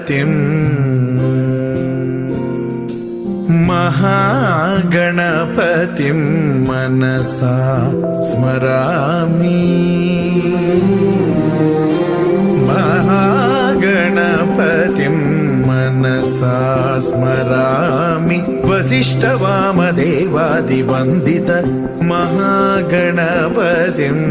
गणपतिं महागणपतिं मनसा स्मरामि महागणपतिं मनसा स्मरामि वसिष्ठवामदेवादिवन्दित महागणपतिम्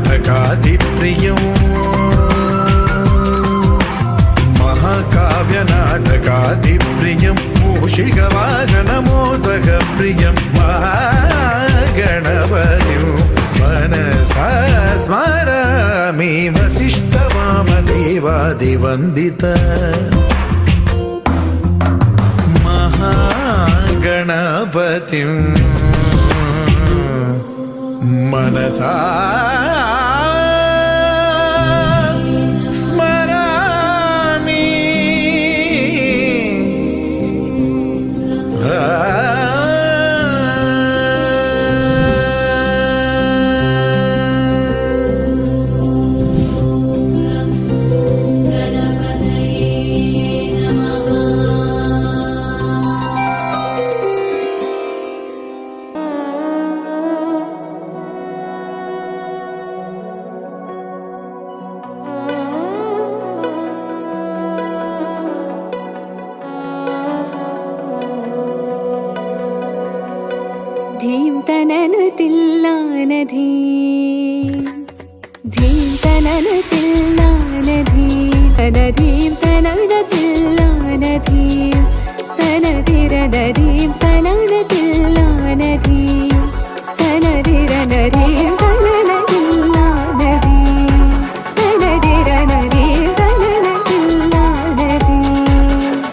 महाकाव्यनाटकादिप्रियं महाकाव्यनाटकादिप्रियं मूषिकवाहनमोदकप्रियं महागणपतिं मनसा स्मरामि वसिष्ठवामदेवादिवन्दित महागणपतिं मनसा स्मरामि धीं तनन तिल्लान धीं धीं तनन तिल्लान धीं तन धीं तनन तिल्लान धीं तन तिरन धीं तनन तिल्लान धीं तन तिरन धीं तनन तिल्लान धीं तन तिरन धीं तनन तिल्लान धीं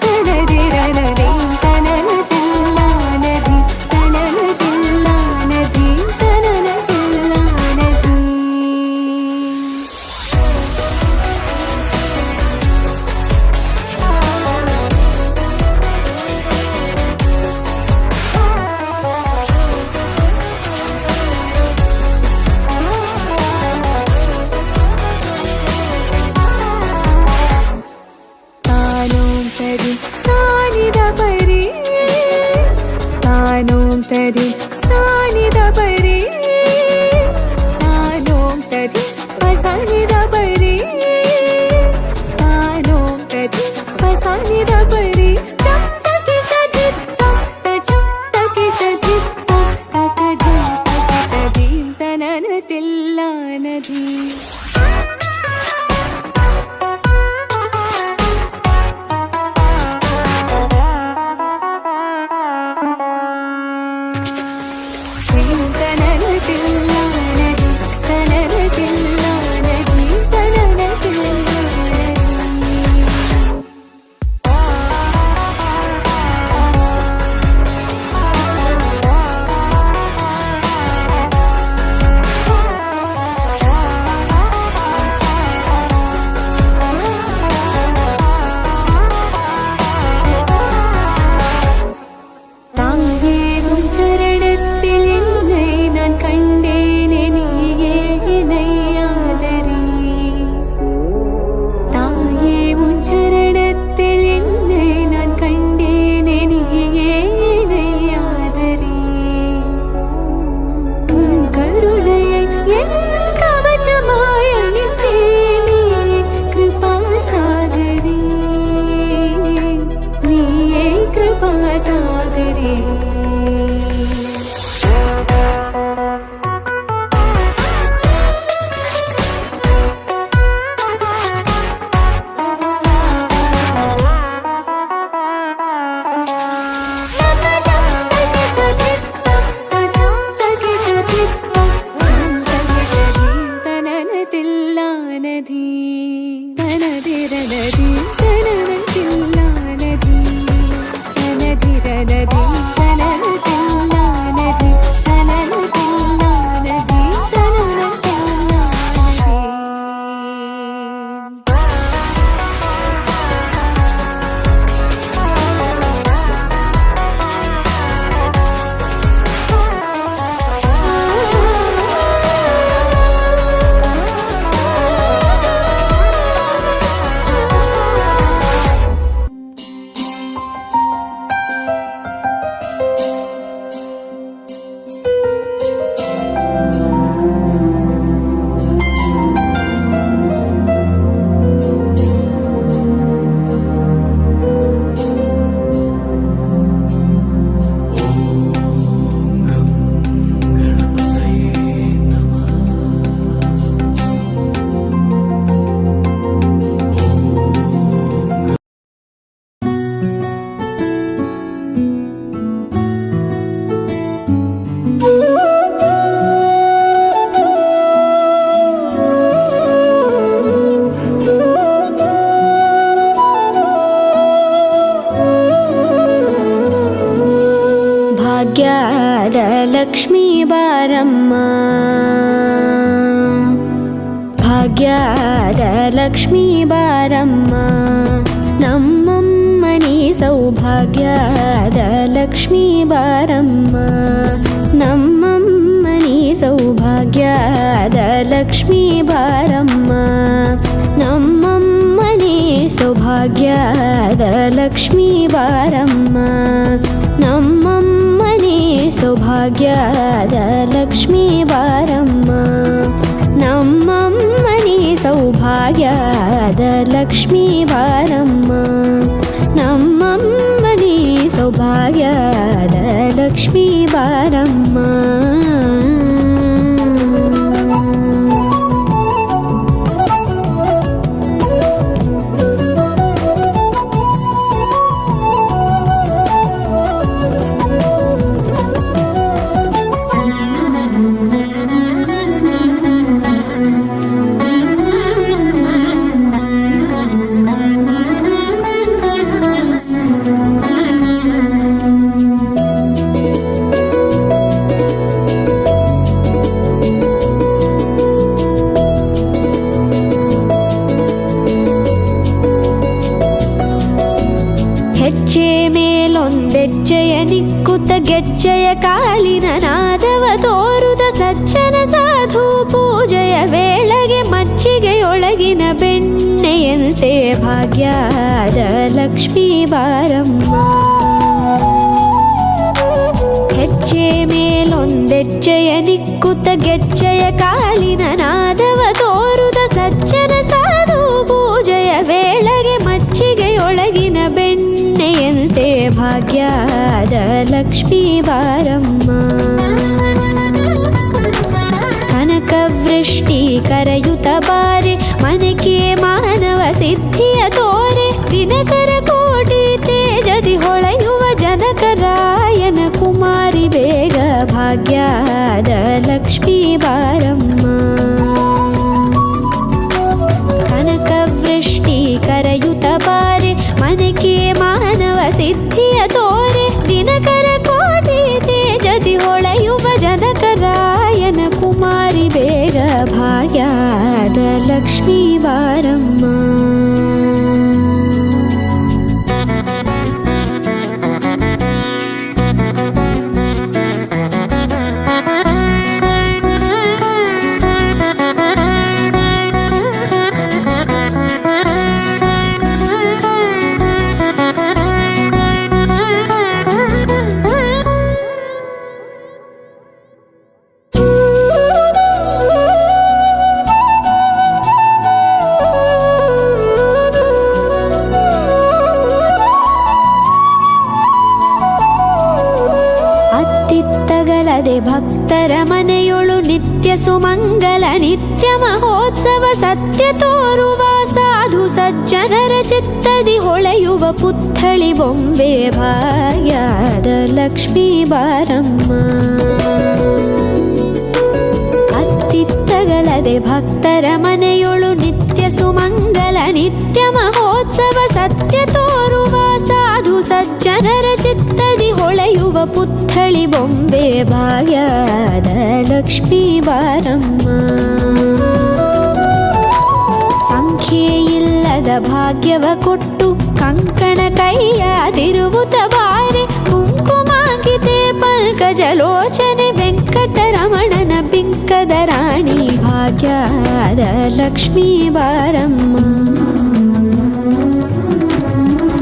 तन तिरन धीं तनन तिल्लान धीं तनन तिल्लान धीं तनन तिल्लान धीं तानों तदि सानि द परि तानों तदि पसानि द परि तानों तदि पसानि द परि चम तकिट धित्ता तचम तकिट धित्ता तक जम तकिट धीं तनन तिल्लान धीं ಭಾಗ್ಯದ ಲಕ್ಷ್ಮೀ ಬಾರಮ್ಮ, ಭಾಗ್ಯದ ಲಕ್ಷ್ಮೀ ಬಾರಮ್ಮ, ನಮ್ಮಮ್ಮನಿ ಸೌಭಾಗ್ಯದ ಲಕ್ಷ್ಮೀ ಬಾರಮ್ಮ, ನಮ್ಮಮ್ಮನಿ ಸೌಭಾಗ್ಯದ ಲಕ್ಷ್ಮೀ ಬಾರಮ್ಮ, ನಮ್ಮಮ್ಮನಿ ಸೌಭಾಗ್ಯದ ಲಕ್ಷ್ಮೀ ಬಾರಮ್ಮ, ನಮ್ಮಮ್ಮನಿ ಸೌಭಾಗ್ಯದ ಲಕ್ಷ್ಮೀ ಬಾರಮ್ಮ, ನಮ್ಮಮ್ಮನಿ ಸೌಭಾಗ್ಯದ ಲಕ್ಷ್ಮೀ ಬಾರಮ್ಮ, ನಮ್ಮಮ್ಮನಿ ಸೌಭಾಗ್ಯದ ಲಕ್ಷ್ಮೀ ಬಾರಮ್ಮ. ಹೆಜ್ಜೆ ಮೇಲೊಂದೆಜ್ಜೆಯ ನಿಕ್ಕುತ್ತ ಗೆಜ್ಜೆಯ ಕಾಲಿನ ನಾದವ ತೋರುದ ಸಜ್ಜನ ಸಾಧು ಪೂಜೆಯ ವೇಳೆಗೆ ಮಜ್ಜಿಗೆಯೊಳಗಿನ ಬೆಣ್ಣೆಯಂತೆ ಭಾಗ್ಯದ ಲಕ್ಷ್ಮೀ ಬಾರಮ್ಮ, ಹೆಜ್ಜೆ ಮೇಲೊಂದೆಜ್ಜೆಯ ನಿಕ್ಕುತ್ತ ಗೆಜ್ಜೆಯ ಕಾಲಿನ ನಾದವ ತೋರುದ ಸಜ್ಜನ ಸಾಧು ಪೂಜೆಯ ವೇಳೆಗೆ ಮಜ್ಜಿಗೆಯೊಳಗಿನ ಬೆಣ್ಣೆಯಂತೆ ಭಾಗ್ಯದ ಲಕ್ಷ್ಮೀ ಬಾರಮ್ಮ, ಕನಕವೃಷ್ಟಿ ಕರೆಯುತ್ತ ಬಾರೆ ಮನಕೆ ಮಾನವ ಸಿದ್ಧಿಯ ತೋರೆ, ದಿನಕರ ಕೋಟಿ ತೇಜದಿ ಹೊಳೆಯುವ ಜನಕರಾಯನ ಕುಮಾರಿ ಬೇಗ ಭಾಗ್ಯದ ಲಕ್ಷ್ಮೀ ಬಾರಮ್ಮ, ಕನಕವೃಷ್ಟಿ ಕರೆಯುತ್ತ ಬಾರೆ ಮನಕೆ ಮಾನವ ಸಿದ್ಧಿಯ ತೋರೆ, ದಿನಕರ ಕೋಟಿ ತೇಜದಿ ಹೊಳೆಯುವ ಜನಕರಾಯನ ಕುಮಾರಿ ಬೇಗ ಭಾಗ್ಯದ ಲಕ್ಷ್ಮೀ ಬಾರಮ್ಮ. ಅತ್ತಿತ್ತಗಳದೆ ಭಕ್ತರ ಮನೆಯೊಳು ನಿತ್ಯ ಸುಮಂಗಲ ನಿತ್ಯ ಮಹೋತ್ಸವ ಸತ್ಯ ತೋರುವ ಸಾಧು ಸಜ್ಜನರ ಚಿತ್ತದಿ ಹೊಳೆಯುವ ಪುತ್ಥಳಿ ಬೊಂಬೆ ಭಾಗ್ಯದ ಲಕ್ಷ್ಮೀ ಬಾರಮ್ಮ. ಅತ್ತಿತ್ತಗಳದೆ ಭಕ್ತರ ಮನೆಯೊಳು ನಿತ್ಯ ಸುಮಂಗಲ ನಿತ್ಯ ಮಹೋತ್ಸವ ಸತ್ಯ ತೋರುವ ಸಾಧು ಸಜ್ಜನರ ಚಿತ್ತದಿ ಹೊಳೆಯುವ ಪುತ್ಥಳಿ ಬೊಂಬೆ ಭಾಗ್ಯದ ಲಕ್ಷ್ಮೀ ಬಾರಮ್ಮ. ಸಂಖ್ಯೆಯಿಲ್ಲದ ಭಾಗ್ಯವ ಕೊಟ್ಟು ಕಂಕಣ ಕೈಯಾದಿರುವುತ ಬಾರೆ ಕುಂಕುಮಾಂಕಿತೆ ಪಲ್ಕಜಲೋಚನೆ ವೆಂಕಟರಮಣನ ಬಿಂಕದ ರಾಣಿ ಭಾಗ್ಯದ ಲಕ್ಷ್ಮೀ ಬಾರಮ್ಮ.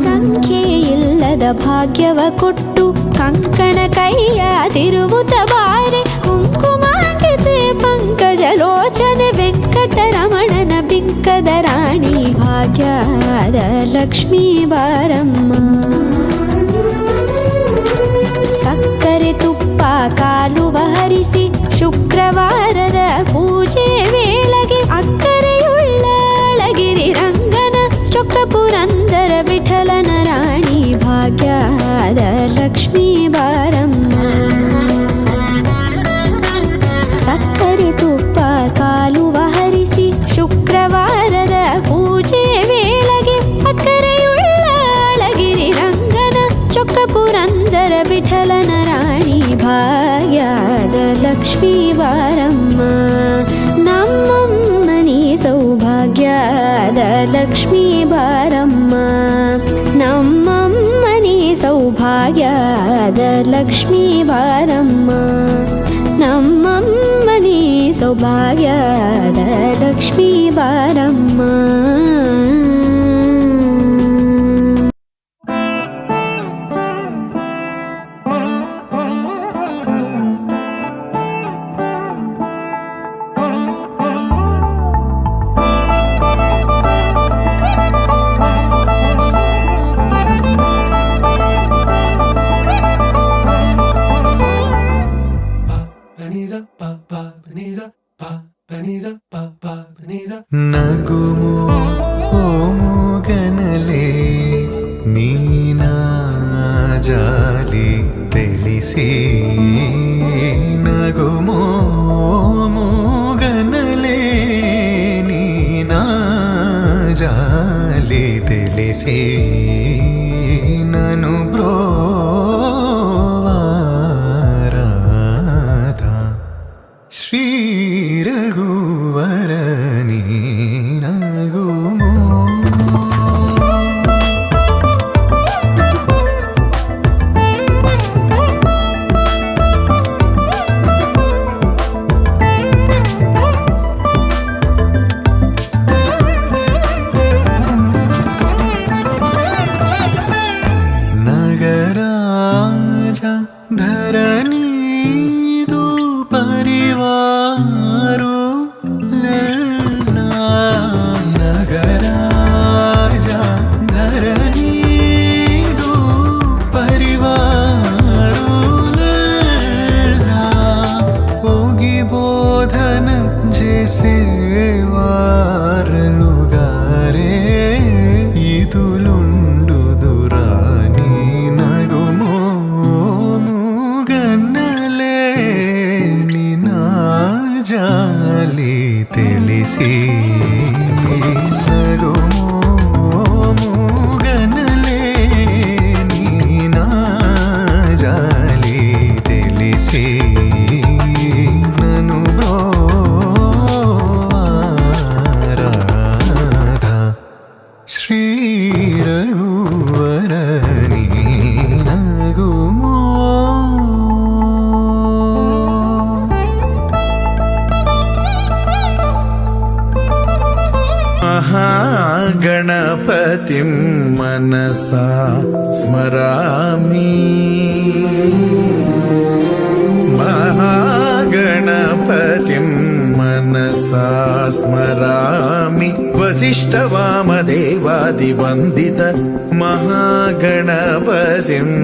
ಸಂಖ್ಯೆಯಿಲ್ಲದ ಭಾಗ್ಯವ ಕೊಟ್ಟು ಕಂಕಣ ಕೈಯಾದಿರುವುತ ಬಾರೆ ಕುಂಕುಮಾಂಕಿತೆ ಪಂಕಜಲೋಚನೆ ವೆಂಕಟರಮಣನ ಬಿಂಕದ ರಾಣಿ ಭಾಗ್ಯದ ಲಕ್ಷ್ಮೀ ಬಾರಮ್ಮ. ಸಕ್ಕರೆ ತುಪ್ಪ ಕಾಲುವ ಹರಿಸಿ ಶುಕ್ರವಾರದ ಪೂಜೆ ವೇಳೆಗೆ ಅಕ್ಕರೆಯುಳ್ಳ ಅಳಗಿರಿ ರಂಗನ ಚೊಕ್ಕ ಪುರಂದರ ವಿಠಲನ ರಾಣಿ ಭಾಗ್ಯದ ಲಕ್ಷ್ಮೀ ಬಾರಮ್ಮ. ಸಕ್ಕರೆ ತುಪ್ಪ ಕಾಲುವ ಹರಿಸಿ ಶುಕ್ರವಾರದ ಪೂಜೆ ವೇಳೆಗೆ ಅಕ್ಕರೆಯುಳ್ಳ ಅಳಗಿರಿ ರಂಗನ ಚೊಕ್ಕ ಪುರಂದರ ವಿಠಲನ ರಾಣಿ ಭಾಗ್ಯದ ಲಕ್ಷ್ಮೀ ಬಾರಮ್ಮ. ನಮ್ಮಮ್ಮನಿ ಸೌಭಾಗ್ಯದ ಲಕ್ಷ್ಮೀ ಬಾರಮ್ಮ. ನಮ್ಮಮ್ಮನಿ ಸೌಭಾಗ್ಯದ ಲಕ್ಷ್ಮೀ ಬಾರಮ್ಮ. ನಮ್ಮಮ್ಮನಿ ಸೌಭಾಗ್ಯದ ಲಕ್ಷ್ಮೀ ಬಾರಮ್ಮ. ನಗುಮೋ ಓ ಮೂಗನಲೆ ನೀನ ಜಾಲಿ ತಿಳಿಸಿ. ನಗುಮೋ ಮೂಗನಲೆ ನೀನ ಜಾಲಿ ತಿಳಿಸಿ. ನನು ಬ್ರೋವಾರಾಧ ಶ್ರೀ ರಘುವರ ನೀನಗುಮೋ. ನಗರಾಜ ಧರಣಿದು ಪರಿವಾರು ನಗರಾಜ ಧರಣಿದು ಪರಿವಾರು ಹೋಗಿ ಬೋಧನ ಜೇಸೇವಾರಲುಗಾರೆ ಇದುಲುಂಡು ದುರಾನಿ. ನಗುಮೋ ಮೂಗನ್ನಲೆ ನಿನ ಜಾಲಿ ತಿಳಿಸಿ. ನಗುಮೋ ಮೂಗನಲೆ ನೀನ ಜಾಲಿ ತಿಳಿಸಿ. ನನು ಬ್ರೋವಾರಾಧ ಶ್ರೀ ರಘುವರ ನೀನಗುಮೋ. महागणपतिं मनसा स्मरामि. महागणपतिं मनसा स्मरामि. वसिष्ठवामदेवादिवन्दित महागणपतिम्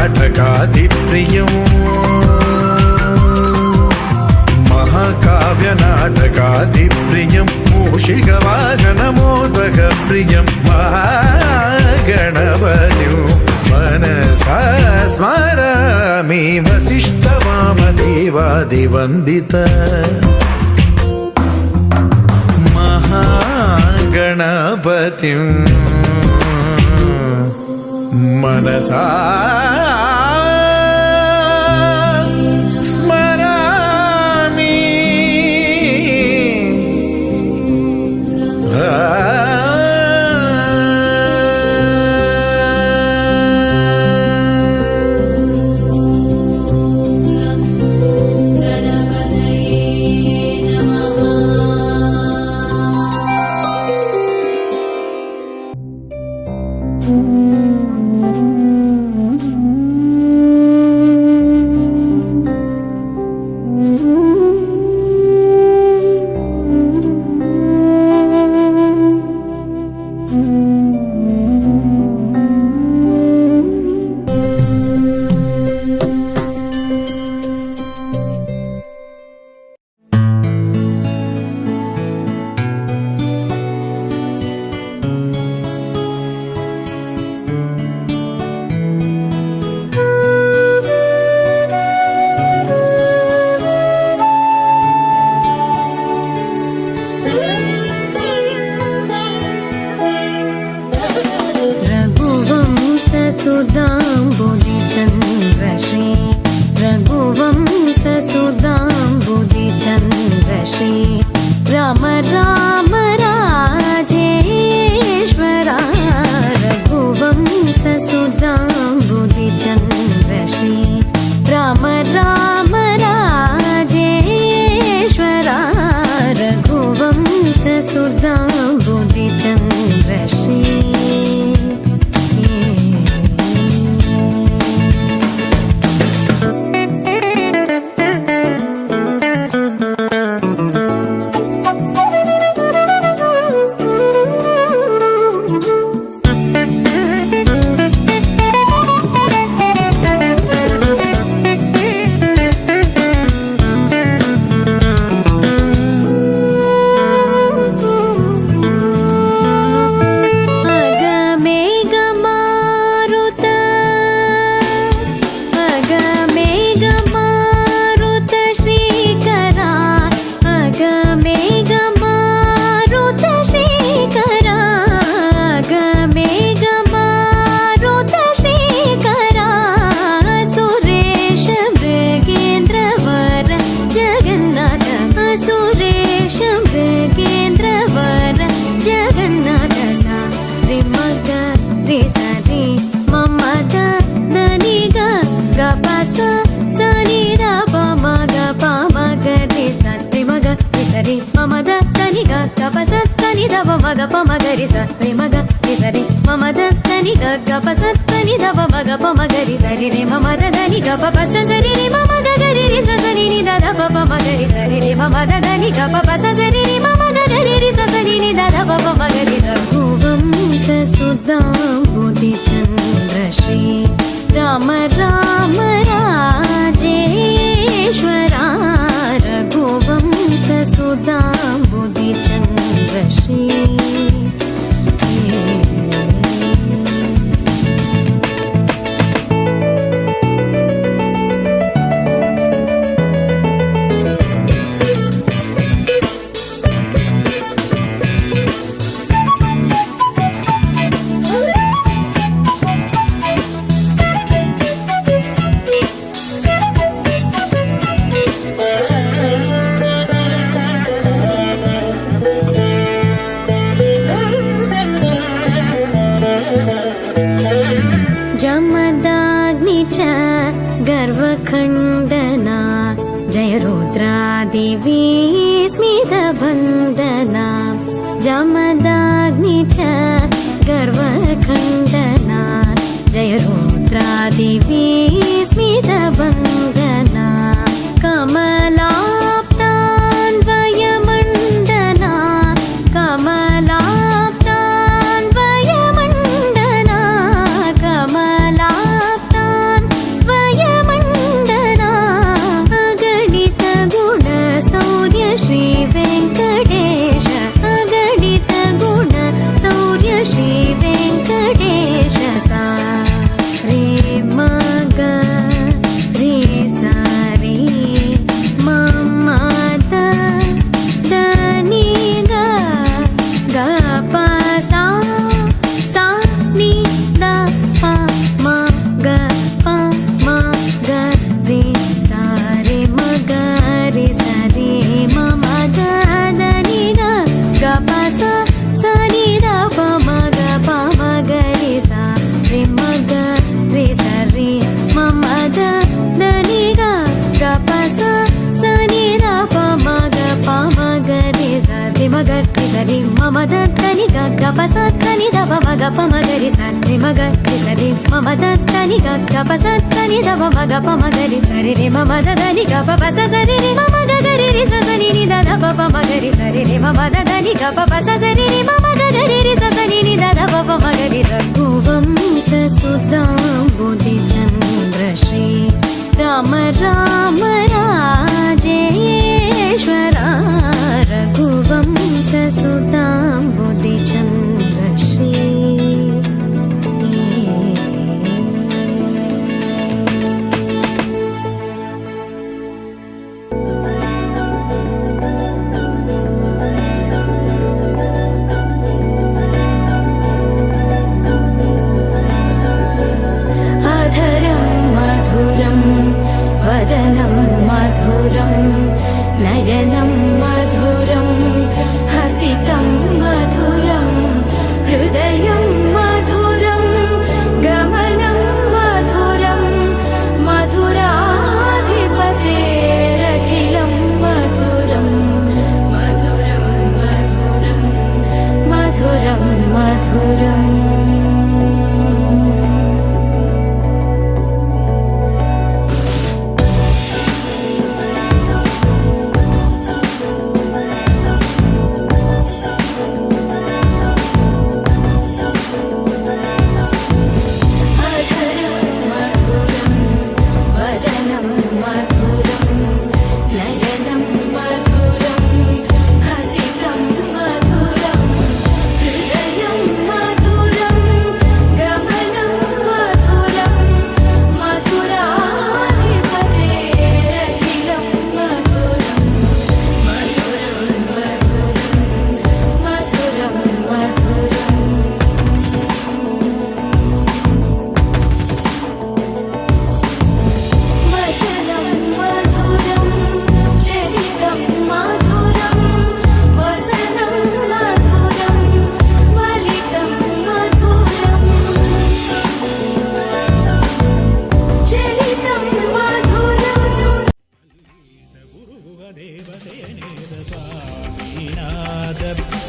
నాటకాదిప్రియం మహాకావ్య నాటకాదిప్రియం మూషిక వాహనమోదక ప్రియం మహాగణపతిం మనసా స్మరామి వసిష్ఠ వామదేవాదివందిత మహాగణపతిం మనసా స్మరామి रघुवंशसुधाम्बुधिचन्द्रश्री रघुवंशसुधाम्बुधिचन्द्रश्री राम राम राजेश्वरा रघुवंशसुधाम्बुधिचन्द्रश्री राम राम राजेश्वरा रघुवंशसुधाम्बुधिचन्द्रश्री మగ పమగరి సరి మగ సరి మమ దని గప సని దవ మగ పమగరి సరి రే మమ దని గప పస సరి రే మమ గరి రి సని ని దద పమగరి సరి రే మమ దని గప పస సరి రే మమ గరి రి సని ని దద పమగరి రఘువంశ సుధాంబుధిచంద్రశ్రీ రామ రామ రాజేశ్వరా రఘువంశ సుధాంబుధిచంద్రశ్రీ जमदाग्नि च गर्वखण्डना जय रुद्रादेवी स्मितबन्धना जमदाग्नि च गर्वखण्डना जय रुद्रादेवी स्मितबन्धना कमलाप्तान्वयमण्डना कमलाप्तान्वयमण्डना कमलाप्तान् సరి మమ దని గ ప స దని ద ప మ గ ప మ గ రి స రి మ గ రి సరి మమ దని గ ప స దని ద ప మ గ ప మ గ రి సరి రి మమ దని గ ప ప స సరి రి మమ గ గ రి రి స సని ని ద ద ప ప మ గ రి సరి రి మమ దని గ ప ప స సరి రి మమ గ గ రి రి స సని ని ద ద ప ప మ గ రి రఘువంశ సుధాంబుధి చంద్ర శ్రీ రామ రామ రాజేశ్వర రఘువంశ సుధాంబుధి చంద్ర శ్రీ वदनं मधुरं नयनं मधुरं हसितं मधुरं हृदयं मधुरं गमनं मधुरं मधुराधिपतेरखिलं मधुरं मधुरं मधुरं मधुरं मधुरम्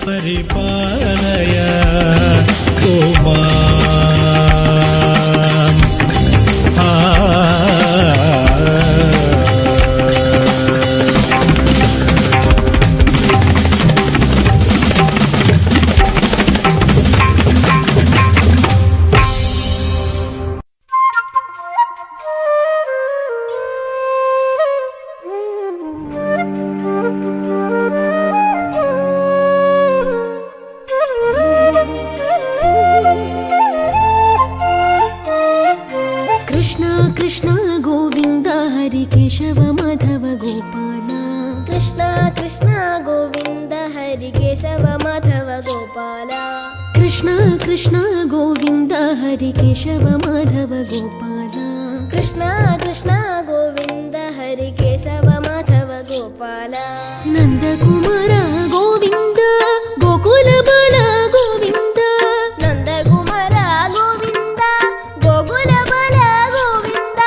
పరిపాలయ కుమా कृष्ण गोविंद हरि केशव माधव गोपाल कृष्ण कृष्ण गोविंद हरि केशव माधव गोपाल कृष्ण कृष्ण गोविंद हरि केशव माधव गोपाल कृष्ण कृष्ण गोविंद हरि केशव माधव गोपाल नंद कुमार गोविंद गोकुल बाल गोविंद नंद कुमार गोविंद गोकुल बाल गोविंद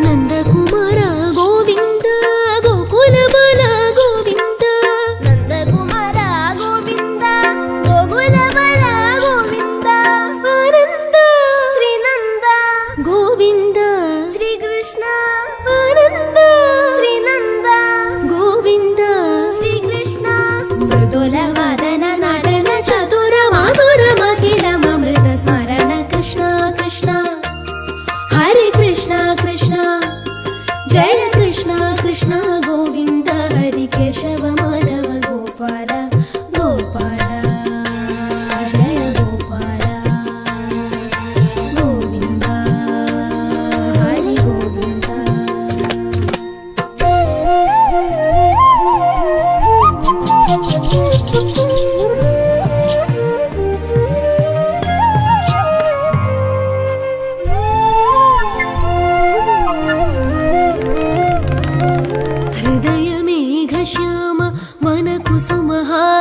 नंद कुमार गोविंद गोकुल बाल गोविंद नंद कुमार गोविंद गोकुल बाल गोविंद आनंद श्री नंद गोविंद श्री कृष्ण आनंद श्री नंद गोविंद श्री कृष्ण मृदुल वादन नाटन चतुर माधुर मखिल अमृत स्मरण कृष्ण कृष्ण हरे कृष्ण कृष्ण जय कृष्ण कृष्ण गोविंद हरि केशव माधव गोपाल गोपाल जय गोपाल गोविंद हरि गोविंद हृदय मेघ श्याम वन कुसुमहार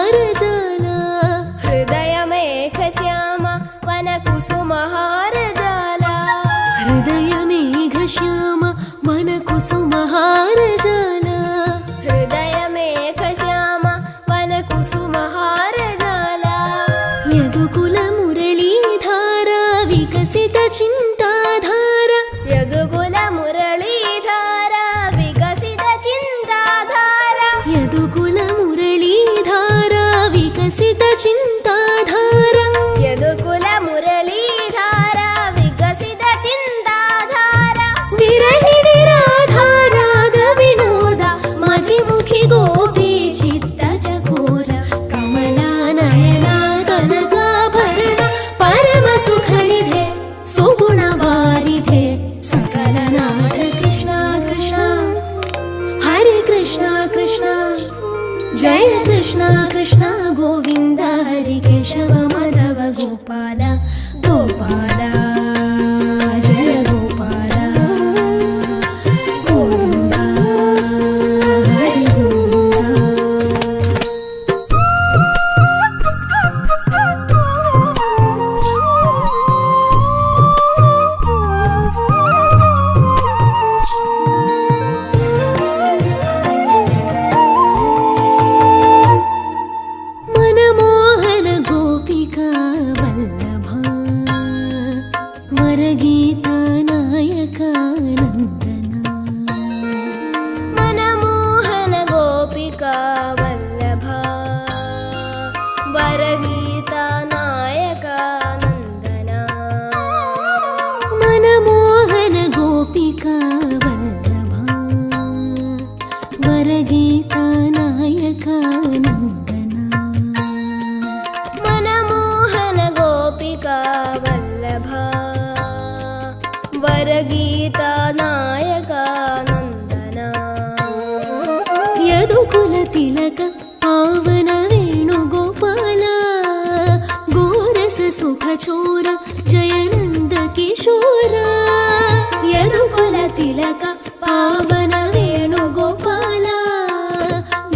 ಚಿಂತಾಧಾರ ಯದುಕುಲ ಮುರಳೀಧಾರ ವಿಕಸಿತ ಚಿಂತಾಧಾರ ಯದುಕುಲ ಮುರಳೀಧಾರ ವಿಕಸಿತ ಚಿಂತಾಧಾರ ಯದುಕುಲ ಮುರಳೀಧಾರ ವಿಕಸಿತ ಚಿಂತಾಧಾರ ವಿರಹಿಣಿ ರಾಧಾರಾಗ ವಿನೋದ ಮತಿಮುಖಿ ಗೋಪಿ ಚಿತ್ತ ಚಕೋರ ಕಮಲಾ ನಯನ ಕನಕಾಭರಣ ಪರಮ ಸುಖನಿಧೆ ಸುಗುಣ ವಾರಿಧೆ ಸಕಲನಾಥ ಕೃಷ್ಣ ಕೃಷ್ಣ ಹರೆ ಕೃಷ್ಣ ಕೃಷ್ಣ ಜಯ ಕೃಷ್ಣ ಕೃಷ್ಣ ಗೋವಿಂದ ಹರಿ ಕೇಶವ ಮಾಧವ ಗೋಪಾಲ ಗೋಪಾಲ ಜಯ ಗೋಪಾಲ ಗೋವಿಂದ ಹರಿ ಗೋವಿಂದ. मनमोहन गोपिका वल्लभा वरगीता नायका नन्दना मनमोहन गोपिका वल्लभा वरगीता नायका नन्दना मनमोहन गोपिका वल्लभा वरगीता नायका नन्दना मनमोहन गोपिका वल्लभा वरगीता नायका नन्दना यदुकुल तिलक पावन वेणुगोपाल गोरस सुख चोर जयनन्द किशोर यदुकुल तिलक पावन वेणुगोपाल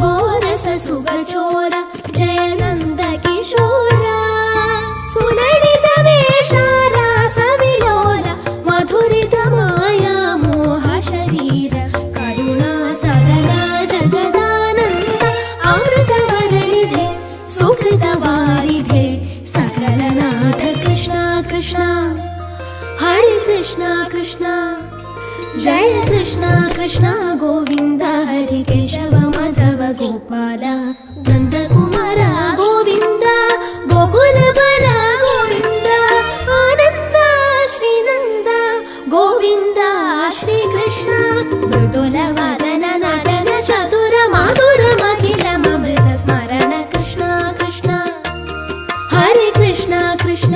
गोरस सुख चोर जयनन्द किशोर सुललित वेष रास विलोल मधुरित माया मोह शरीर करुणा सदना जगदानन्द अमृत वरनिधे सुकृत वारिधे सकलनाथ कृष्ण कृष्ण हरे कृष्ण कृष्ण जय कृष्ण कृष्ण गोविंद हरि केशव माधव गोपाल नंदकुमार गोविंद गोकुल बल गोविंद आनंद श्रीनंद गोविंद श्री कृष्ण मृदुल वादन नटन चतुर माधुर महिलम अमृत स्मरण कृष्ण कृष्ण हरे कृष्ण कृष्ण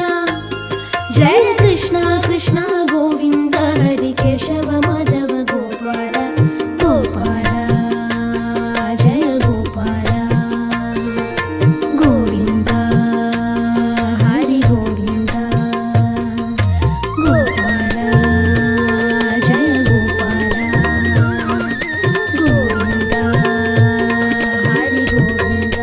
जय कृष्ण कृष्ण गोविंद हरि केशव माधव गोपाल गोपाल जय गोपाल गोविंद हरि गोविंद गोपाल जय गोपाल गोविंद हरि गोविंद.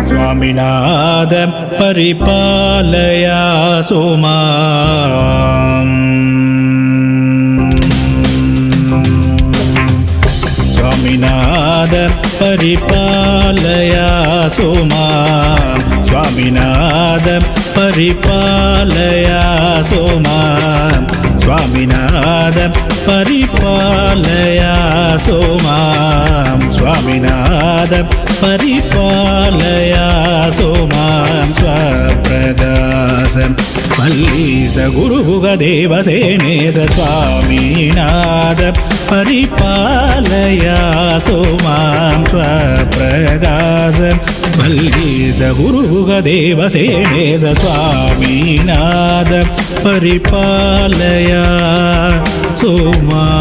स्वामिनाद परिपालया सोमाम् स्वामिनाद परिपालया सोमाम् स्वामिनाद परिपालया सोमाम् स्वामिनाद परिपालया सोमाम् स्वामिनाद परिपालया सोमां स्वप्रदासं मल्लीस गुरुभुगदेवसेनेस स्वामीनाद परिपालया सोमां स्वप्रदासं मल्लीस गुरुभुगदेवसेनेस स्वामीनाद परिपालया सोमां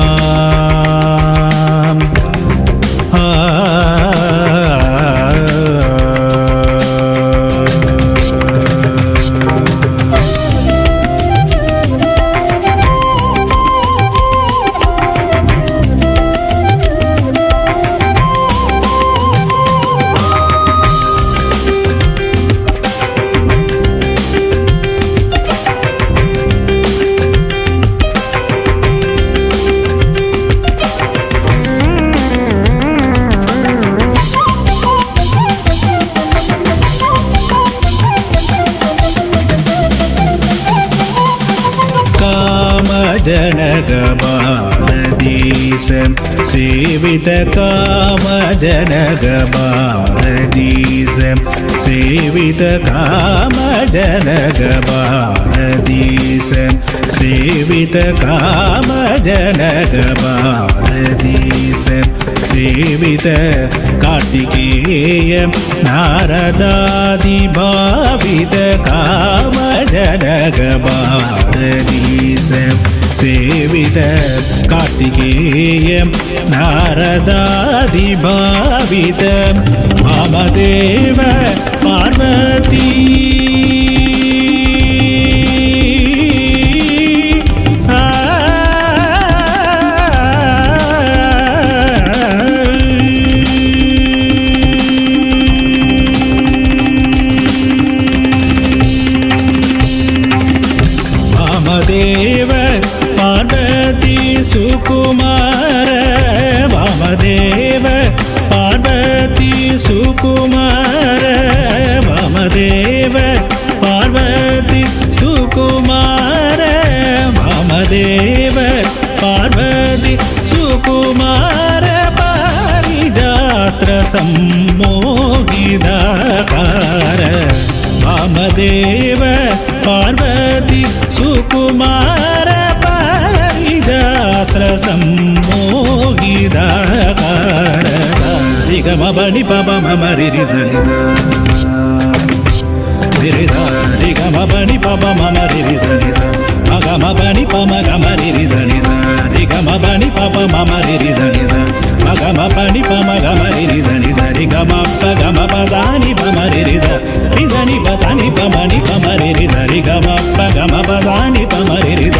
जनक भारतीश सेवित काम जनक भारतीश सेवित काम जनक भारतीश सेवित काम जनक भारतीश सेवित कार्तिकेय नारदादि भावित काम जनक भारतीश सेवित कार्तिकेय नारदादि भावित वामदेव पार्वती वामदेव पार्वती सुकुमार वामदेव पार्वती सुकुमार वामदेव पार्वती सुकुमार वामदेव पार्वती सुकुमार पारिजात्र सम्मोहिदाकार वामदेव पार्वती सुकुमार पारिजात्र सम्मोहिदाकार रिगम बनि पम मम रिरि सनि रिगम बनि पम मम रिरि सनि मगम बनि पम गम रिरि सनि रिगम बनि पम मम रिरि सनि मगम बनि पम गम रिरि सनि रिगम प गम पदानि पम रिरि रिजनि पदानि पमनि पम रिरि रिगम प गम पदानि पम रिरि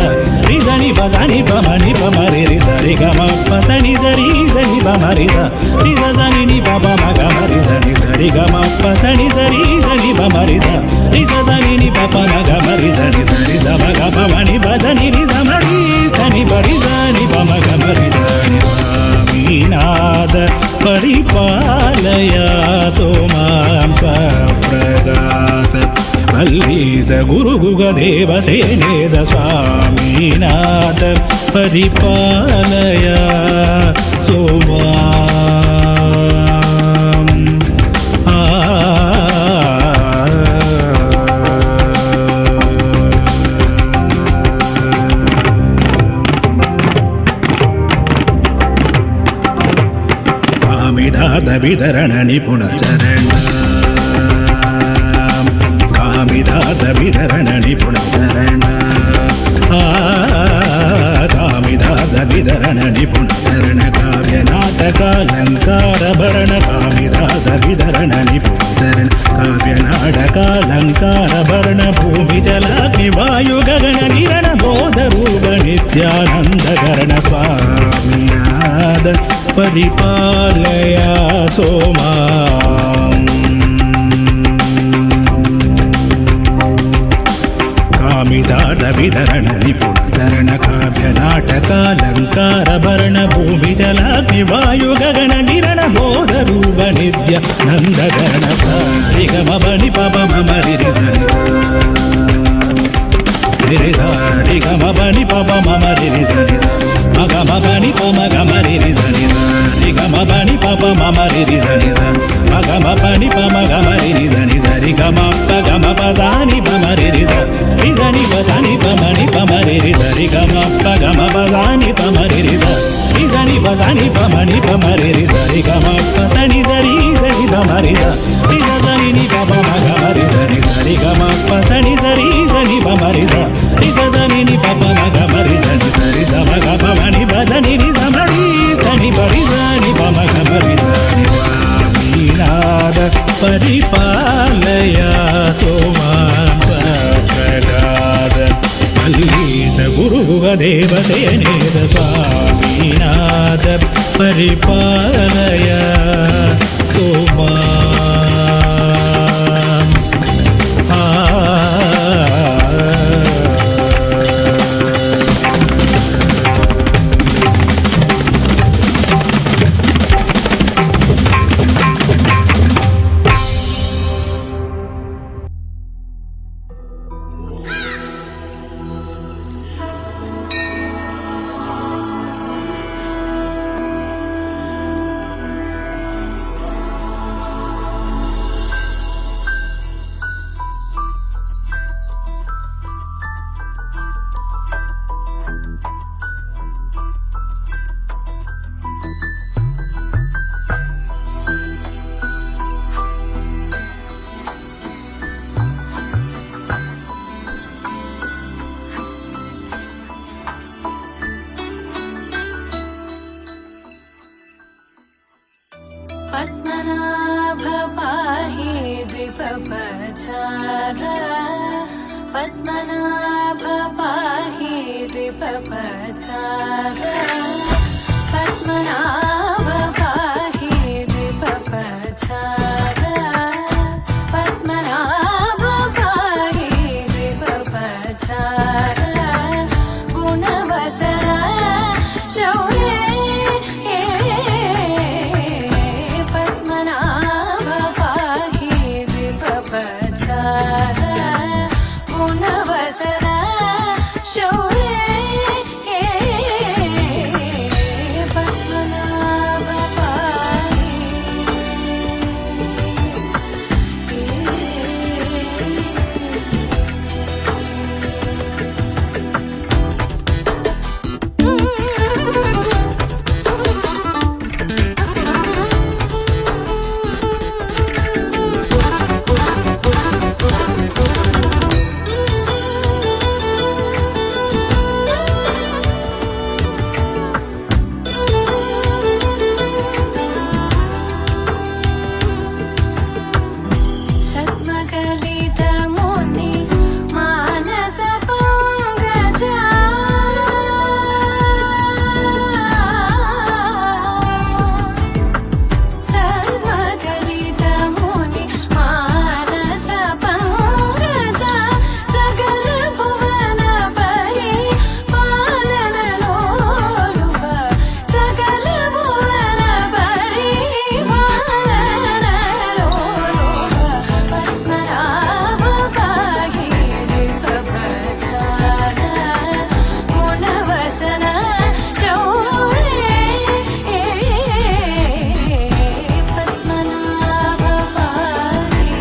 रिजनि पदानि पमनि पम रिरि रिगम पसनि सरि सनि पम रिरि रिजनि नि पम गम रिरि रिगम पसनि सरि सनि पम रिरि रिजनि नि पम गम रिरि सरि सम गम मनि पदनि नि समरि सनि परि सनि पम गम रिरि स्वामीनाथ परिपालय तो मां प्रगात वल्लीस गुरुगुगदेव सेनेद स्वामीनाथ परिपालय सो विधरण निपुण चरण कामिदात विधरण निपुण चरण कामिदात विधरण निपुण चरण काव्य नाटक अलंकार भरण कामिदात विधरण निपुण चरण काव्य नाटक अलंकार भरण भूमि जलाग्नि वायु गगन गिरण बोध रूप नित्यानंद करण स्वामीनाथ परिपालय सोमा कामिदात विधरण निपुण चरण काव्य नाटक अलंकार भरण भूमि जलाग्नि वायु गगन गिरण बोध रूप नित्य नंद करण रिगम बनि पम मम रिरि रिगम बनि पम मम रिरि मगम बनि पम गम रिरि रिगम बनि पम मम रिरि मगम बनि पम गम रिरि रिगम प गम पदानि पम रिरि रिजनि पदानि पमनि पम रिरि रिगम प गम पदानि पम रिरि रिजनि पदानि पमनि पम रिरि रिगम पसनि सरि सनि पम रिरि रिजनि नि पम गम रिरि रिगम पसनि सरि सनि पम रिरि रिजनि नि पम गम रिरि सरि सम गम मनि पदनि नि समरि सनि परि सनि पम गम रिरि स्वामीनाथ परिपालय सोमां प्रगात वल्लीस गुरुगुगदेव सेनेद स्वामीनाथ परिपालय सोमां पद्मनाभ पाहि द्विपपचार पद्मनाभ पाहि द्विपपचार पद्मनाभ पाहि द्विपपचार गुणवसर शौर्ये पद्मनाभ पाहि द्विपपचार गुणवसर शौर्ये पद्मनाभ पाहि सद्मकलितमुनि मानस पङ्कजा सद्मकलितमुनि मानस पङ्कजा सकल भुवन परि पालन लोलुप सकल भुवन परि पालन लोलुप पद्मनाभ पाहि द्विपपचार गुणवसन शौर्ये पद्मनाभ पाहि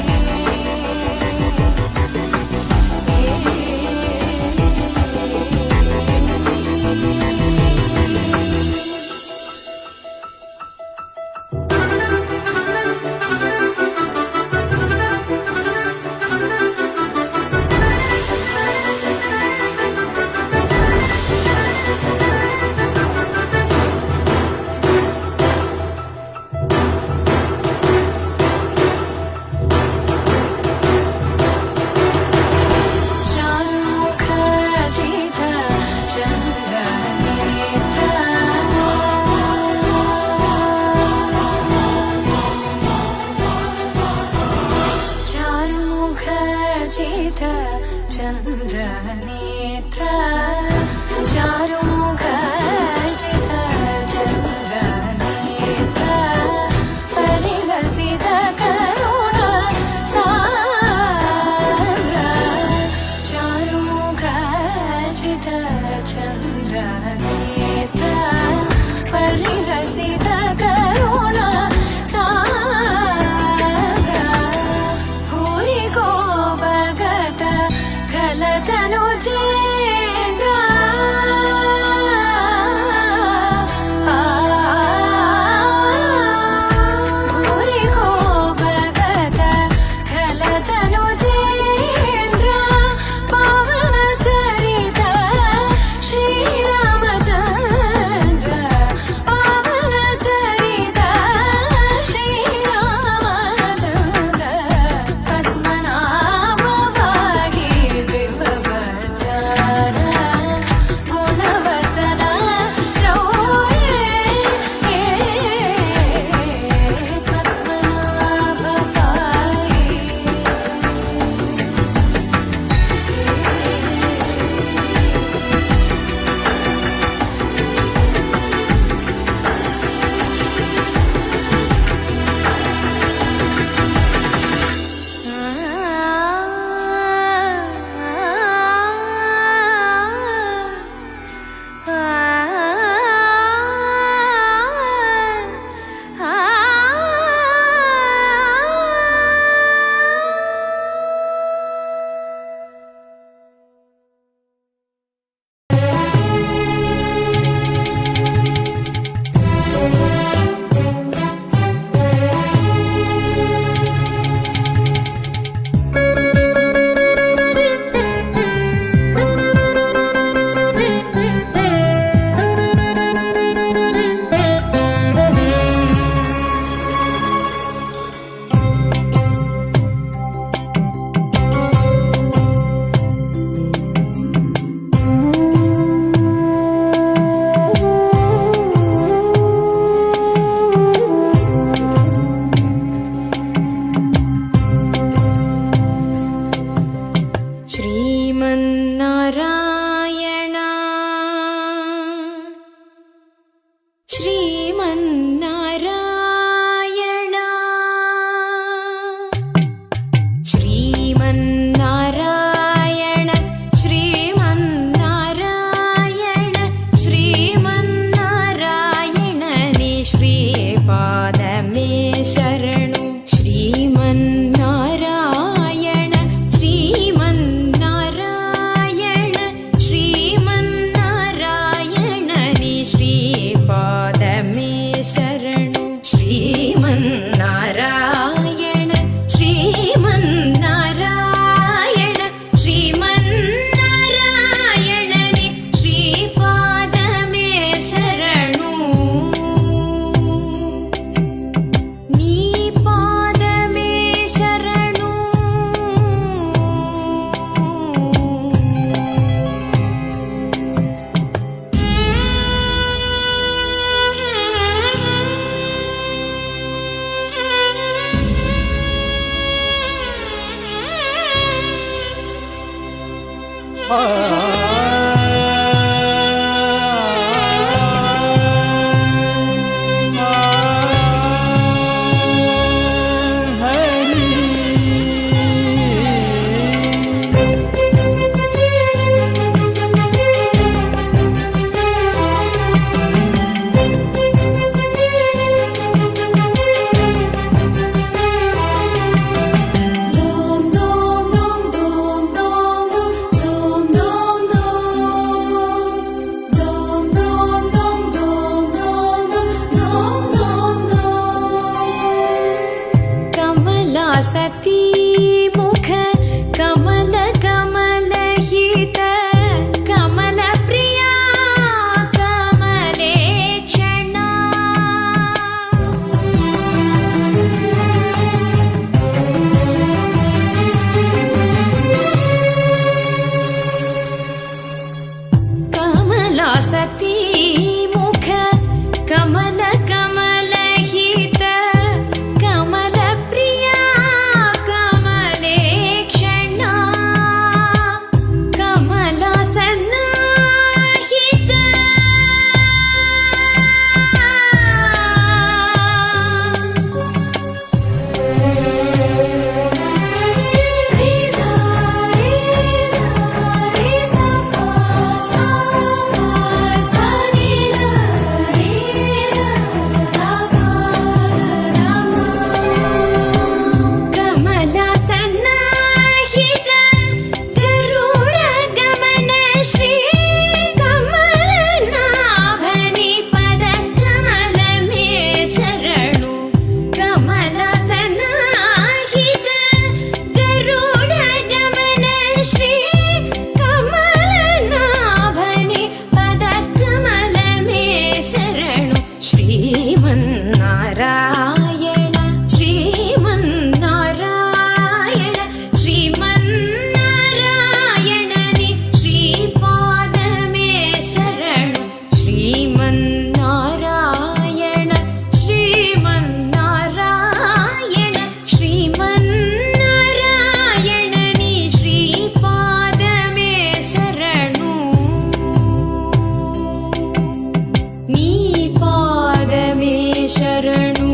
चारुमुखजित चन्द्रनेत्र चारुमुखजित चन्द्रनेत्र चारुमुखजित चन्द्रनेत्र परिलसित करुण सान्द्र चारुमुखजित चन्द्रनेत्र परिलसित करुण सान्द्र भूरि गोपगत खलतनु चेन्द्र भूरि गोपगत खलतनु चेन्द्र पावन चरित श्रीरामचन्द्र पावन चरित श्रीरामचन्द्र पद्मनाभ पाहि द्विपपचार ಶ್ರೀಮನ್ನಾರಾಯಣ ಶ್ರೀಮನ್ನಾರಾಯಣ ಶ್ರೀಮನ್ನಾರಾಯಣ ಶ್ರೀಮನ್ನಾರಾಯಣ ಶ್ರೀಮನ್ನಾರಾಯಣ ನೀ ಶ್ರೀಪಾದಮೇ ಶರಣು ಶ್ರೀಮನ್ನಾರಾಯಣ ಶ್ರೀಮನ್ನಾರಾಯಣ ಶ್ರೀಮನ್ನಾರಾಯಣ ನೀ ಶ್ರೀಪಾದಮೇ ಶರಣು ಶ್ರೀಮನ್ನಾರಾಯಣ ಶ್ರೀಮನ್ನಾರಾಯಣ ಶ್ರೀಮನ್ನಾರಾಯಣ ನೀ ಶ್ರೀಪಾದಮೇ ಶರಣು ನೀ ಪಾದಮೇ ಶರಣು ಸತಿ ಮುಖ ಕಮಲ ಕಮಲ ಹಿತ ಕಮಲ ಪ್ರಿಯ ಕಮಲೇಕ್ಷಣ ಕಮಲ ಸತಿ ಮುಖ ಕಮಲ ಕಮಲ ಹಿತ ಕಮಲ ಪ್ರಿಯ ಕಮಲೇಕ್ಷಣ ಕಮಲ ಸನ್ನಾಹಿತ ಕಮಲ ಸನ್ನಾಹಿತ ಗರುಡ ಗಮನ ಶ್ರೀ ಕಮಲನಾಭನಿ ಪದ ಕಮಲ ಮೇ ಶರಣು ಕಮಲ ಸನ್ನಾಹಿತ ಗರುಡ ಗಮನ ಶ್ರೀ ಕಮಲನಾಭನಿ ಪದ ಕಮಲ ಮೇ ಶರಣು ಶ್ರೀಮನ್ನಾರಾಯಣ ಶ್ರೀಮನ್ನಾರಾಯಣ ಶ್ರೀಮನ್ನಾರಾಯಣ ನೀ ಶ್ರೀಪಾದಮೇ ಶರಣು ಶ್ರೀಮನ್ನಾರಾಯಣ ಶ್ರೀಮನ್ನಾರಾಯಣ ಶ್ರೀಮನ್ನಾರಾಯಣ ನೀ ಶ್ರೀಪಾದಮೇ ಶರಣು ನೀ ಪಾದಮೇ ಶರಣು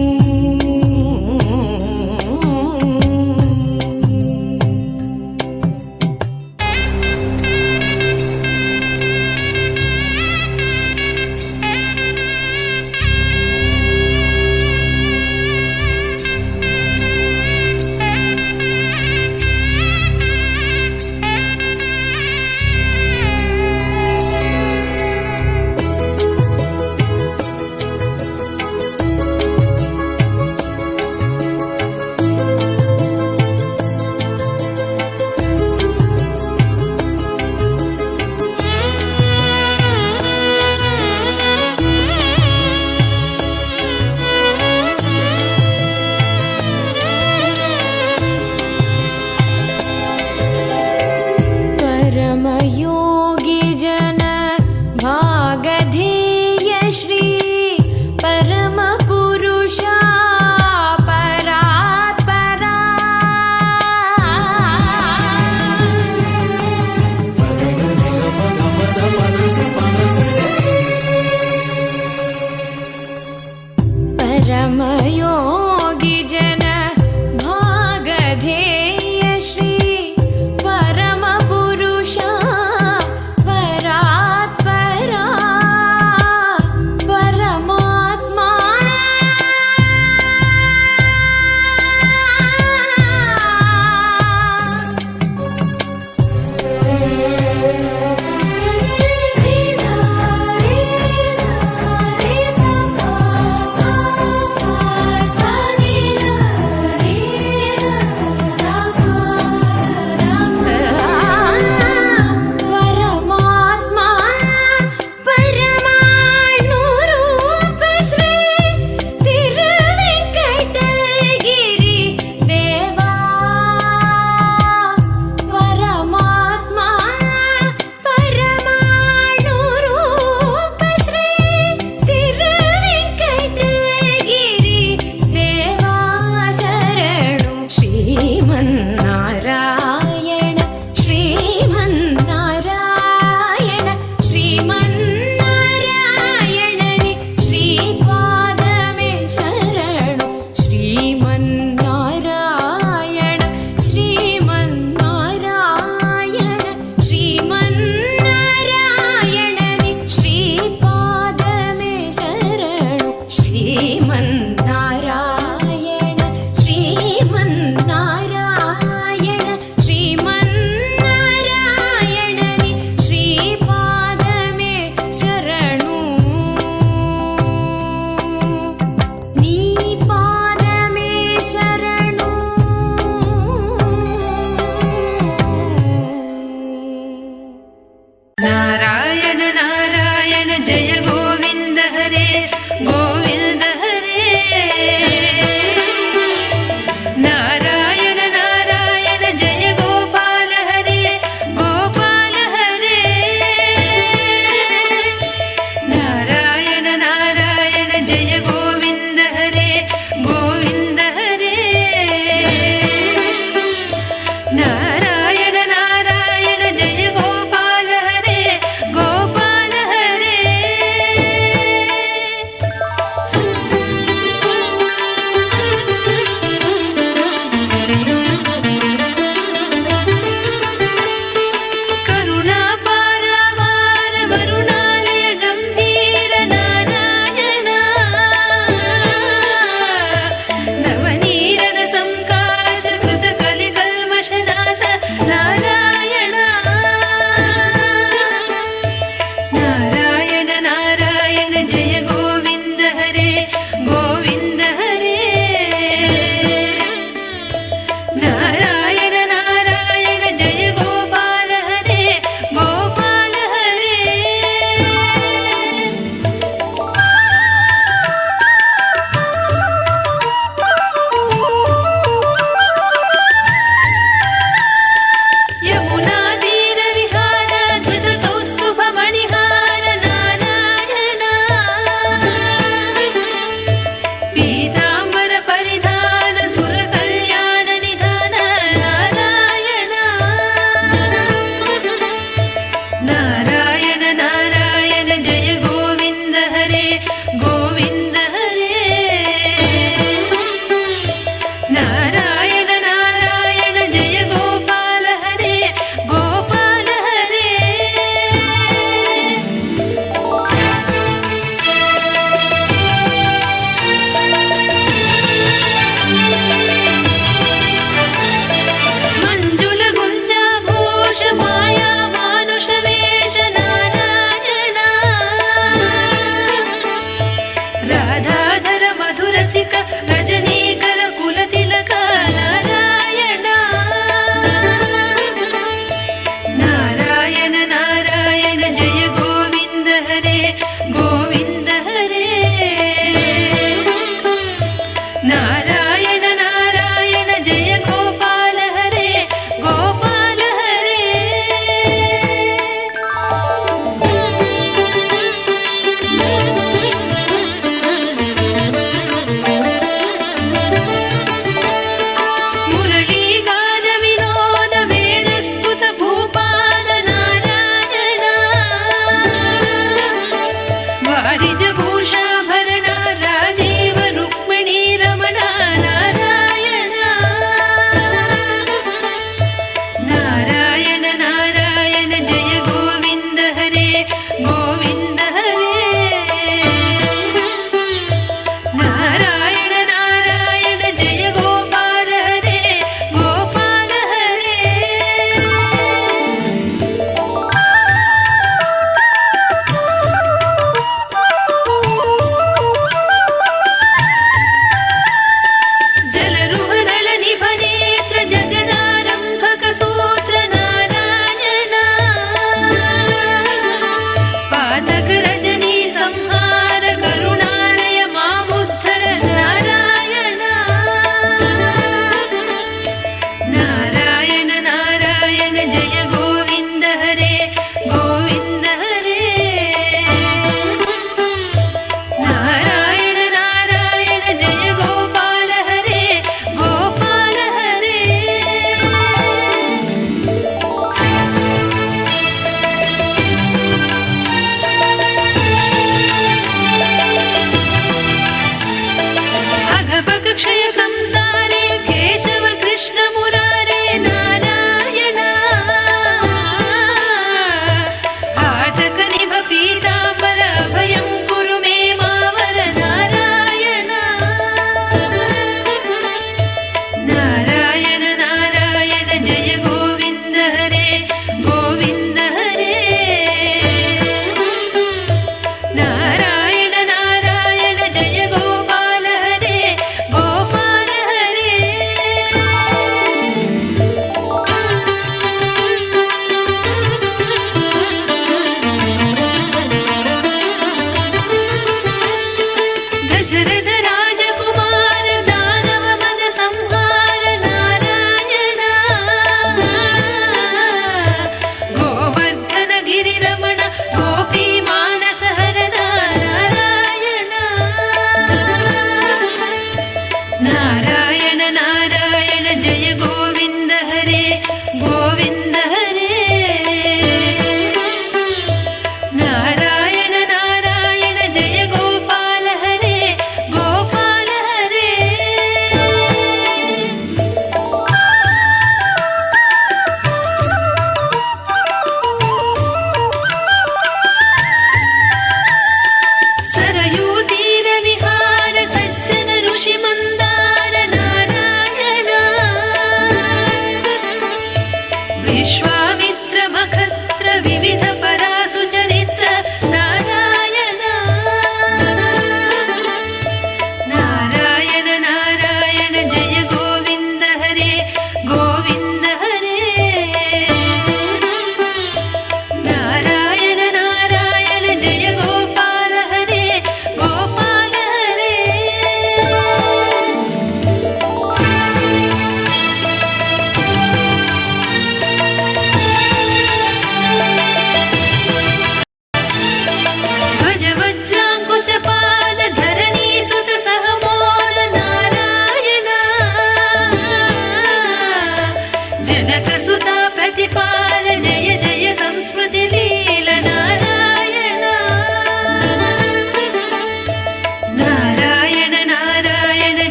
परमयोगी जन भागधेय श्री परम पुरुषा परात्परा ಶ್ರೀಮನ್ನಾರಾಯಣ ಶ್ರೀಮನ್ನಾರಾಯಣನಿ ಶ್ರೀಪಾದಮೇ ಶರಣು ಶ್ರೀಮನ್ನಾರಾಯಣ ಶ್ರೀಮನ್ನಾರಾಯಣ ಶ್ರೀಮನ್ನಾರಾಯಣನಿ ಶ್ರೀಪಾದಮೇ ಶರಣು ಶ್ರೀಮನ್ನಾರಾಯಣ ಶ್ರೀಮನ್ನಾರಾಯಣ ಶ್ರೀಮನ್ನಾರಾಯಣನಿ ಶ್ರೀಪಾದಮೇ ಶರಣು ನೀ ಪಾದಮೇ ಶರಣು ನಾರಾಯಣ ನಾರಾಯಣ ಜಯ ಗೋವಿಂದ ಹರೇ ಗೋವಿಂದ ಹರೇ ನಾರಾಯಣ ನಾರಾಯಣ ಜಯ ಗೋಪಾಲ ಹರೇ ಗೋಪಾಲ ಹರೇ ನಾರಾಯಣ ನಾರಾಯಣ ಜಯ ಗೋವಿಂದ ಹರೇ ಗೋವಿಂದ ಹರೇ ನಾರಾಯಣ ನಾರಾಯಣ ಜಯ ಗೋಪಾಲ ಹರೇ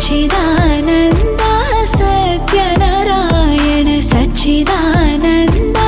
सच्चिदानन्दा सत्यनारायण सच्चिदानन्दा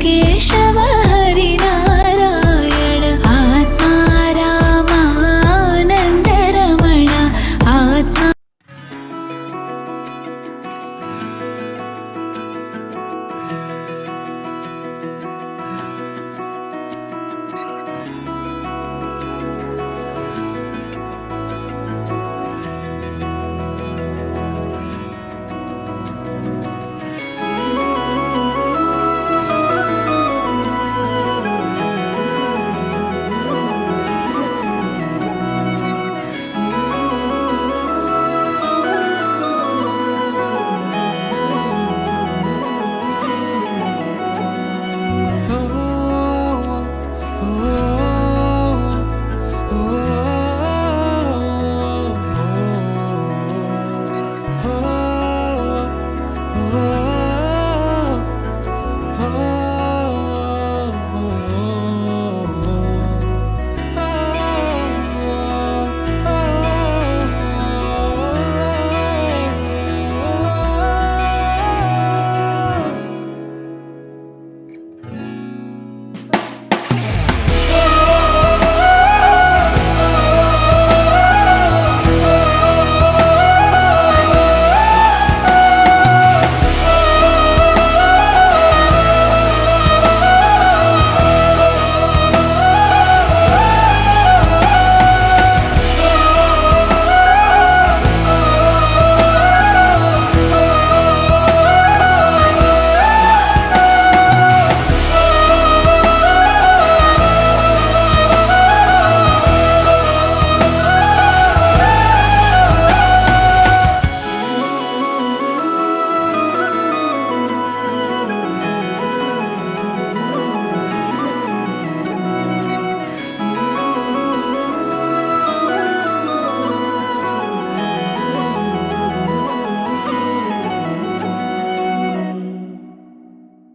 केशव